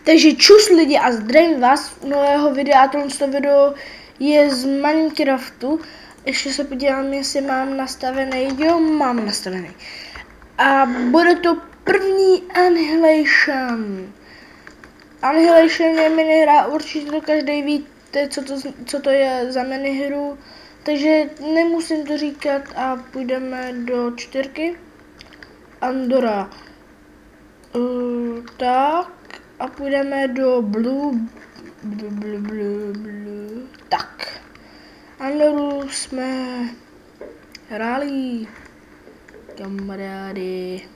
Takže čus lidi a zdravím vás u nového videa. Tohle video je z Minecraftu. Ještě se podívám, jestli mám nastavený. Jo, mám nastavený. A bude to první Annihilation. Annihilation je minihra, určitě to každý víte, co to je za minihru. Takže nemusím to říkat a půjdeme do 4. Andora. Tak. A půjdeme do blue. Tak. Andoru jsme hráli, kamarády.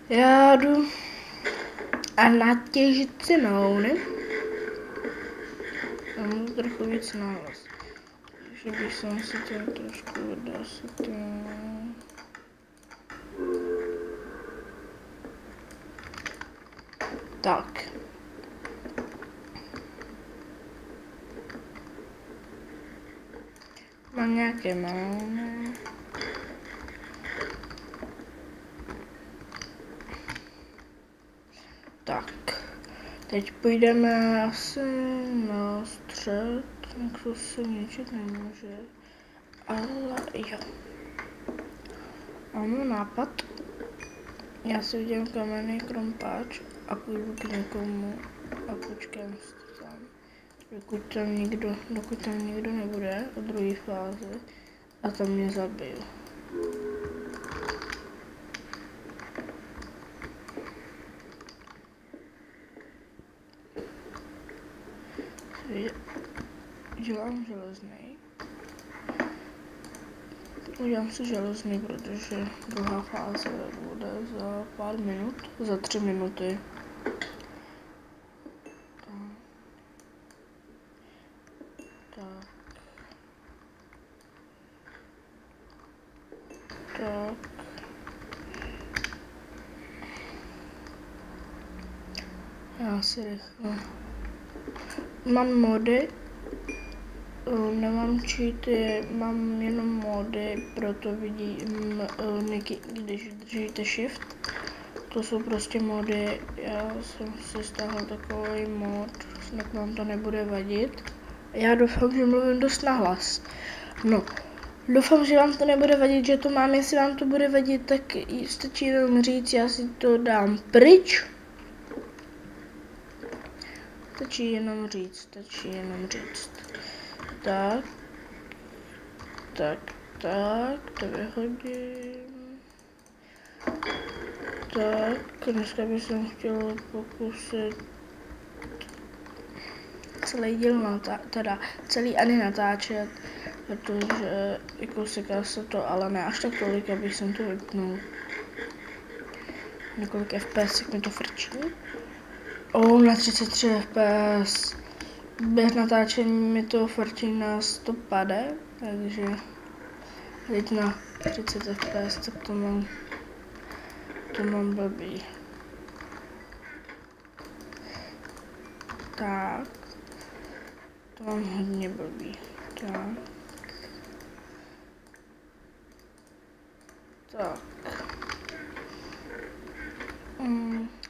Já jdu a natěžit cenou, ne? Já mám trochu víc nahlas. Takže bych se tam trošku vydasil. Tak. Mám nějaké malé. Tak. Teď půjdeme asi na střed. Nexus se ničit nemůže. Ale jo. Mám nápad. Já si udělám kamenný krompáč a půjdu k někomu a počkám si tam. Dokud tam nikdo nebude od druhé fáze a tam mě zabiju. Dělám železný. Udělám si železný, protože druhá fáze bude za pár minut, za 3 minuty. Tak. Já si rychle. Mám mody, nemám cheaty, mám jenom mody, proto vidím když držíte shift. To jsou prostě mody, já jsem si stáhl takový mod, snad vám to nebude vadit. Já doufám, že mluvím dost nahlas. No, doufám, že vám to nebude vadit, že to mám, jestli vám to bude vadit, tak stačí jenom říct, já si to dám pryč. Stačí jenom říct. Tak, to vyhodím. Tak, dneska bych chtěl pokusit celý díl celý Ani natáčet, protože jako seká se to, ale ne až tak tolik, abych jsem to vypnul. Několik FPS mi to frčí. Na 33 FPS. Běh natáčení mi to frčí na 150, takže teď na 30 FPS, tak to mám blbý. Tak. To mám hodně blbý. Tak.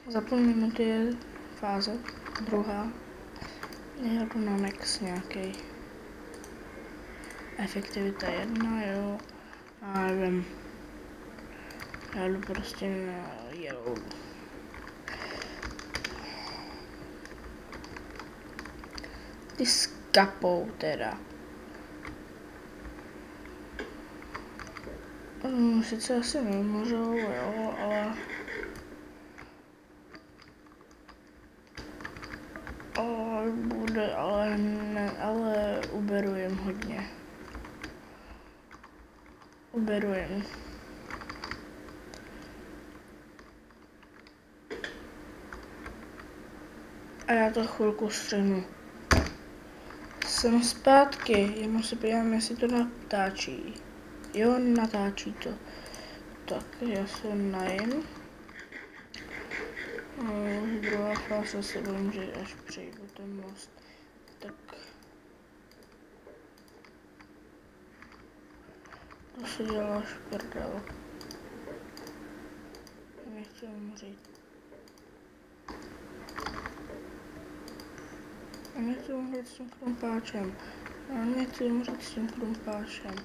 Za půl minuty je fáze, druhá. Já jdu na next nějaký. Efektivita 1, jo. A nevím. Já jdu prostě na yellow. Ty skapou teda. Sice asi nemůžou, jo, ale uberujem hodně. A já to chvilku střihnu. Jsem zpátky, jenom se podívám, jestli to natáčí. Jo, natáčí to. Tak, já se najím. Druhá fáze se bojím, že až přejdu ten most. Tak. To se dělá šprdel. nechci umřít. Já nechci umřít s tím krumpáčem. Já nechci umřít s tím krumpáčem.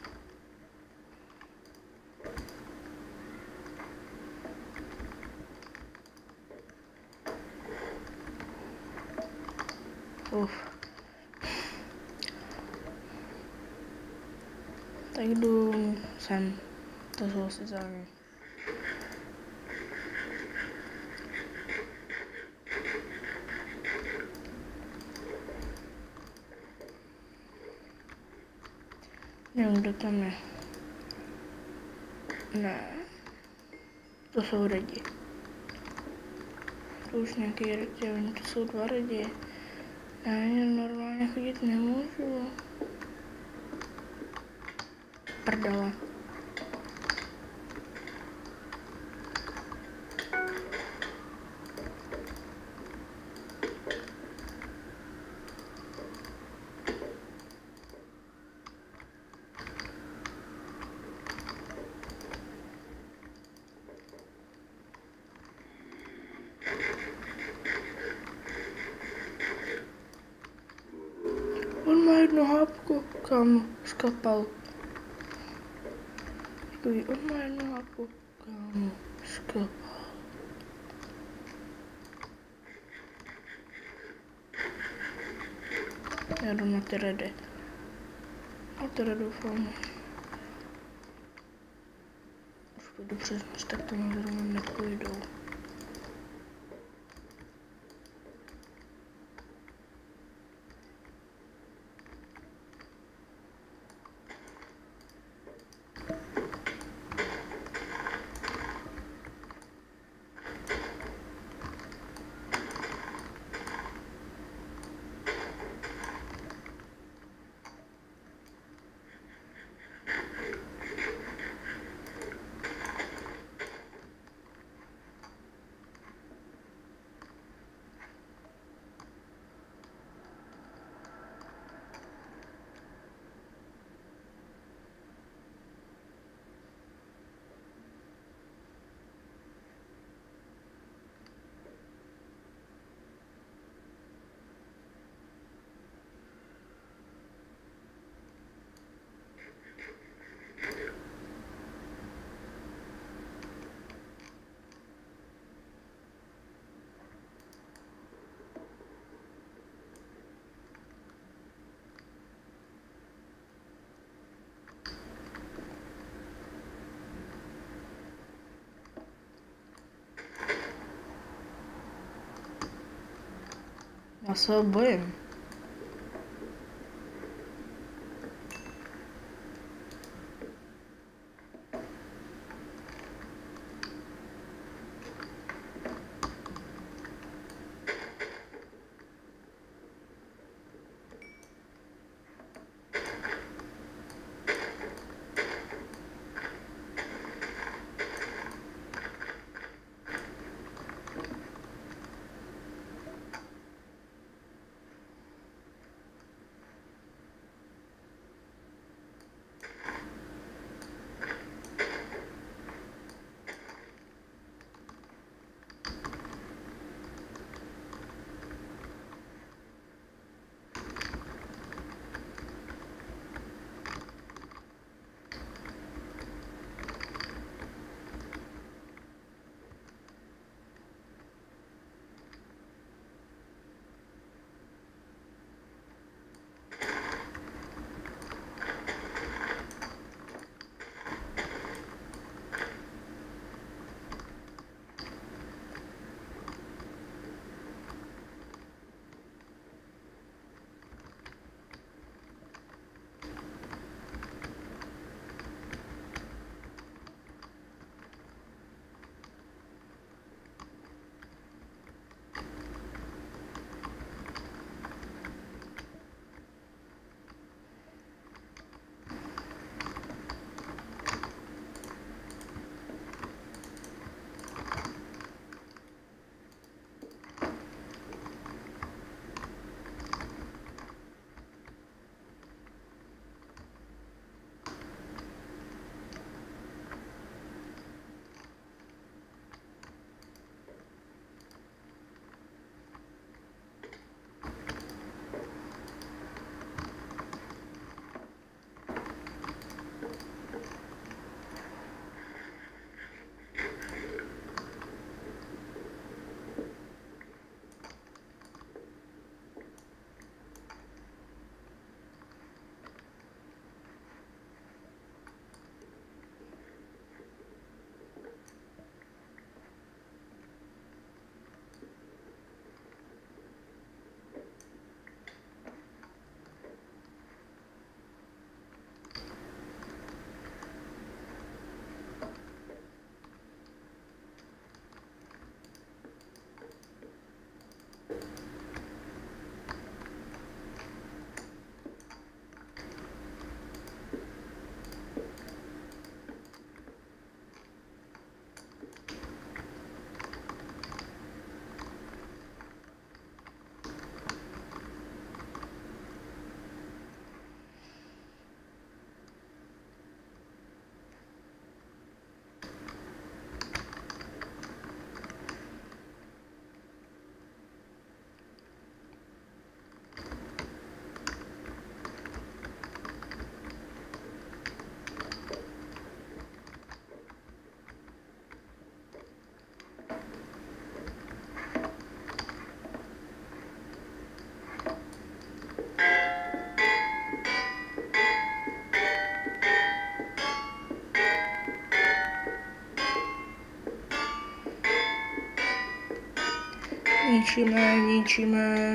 Tak jdu sem. To jsou asi zájmy. Nevím, kdo tam je. Ne. To jsou lidi. To už nějaký rtěvní, to jsou 2 lidi. Já normálně chodit nemůžu. Prdele. On má 1 hápku, kámo, skapal. On má 1 hápku, kámo, skapal. Já jdu na ty redy. A teda doufám. Už půjdu přes most, tak to zrovna nepůjdou. Já se ho bojím.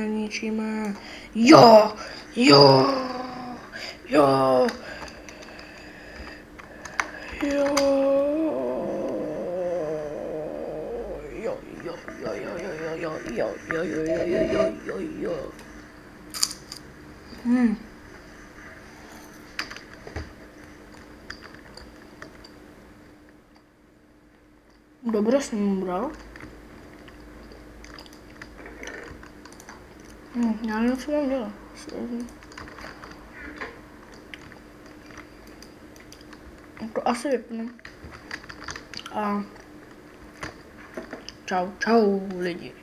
ničíme. Jo. Dobře jsem mu bral. Já nevím, co mám dělat. To asi vypnu. A čau lidi.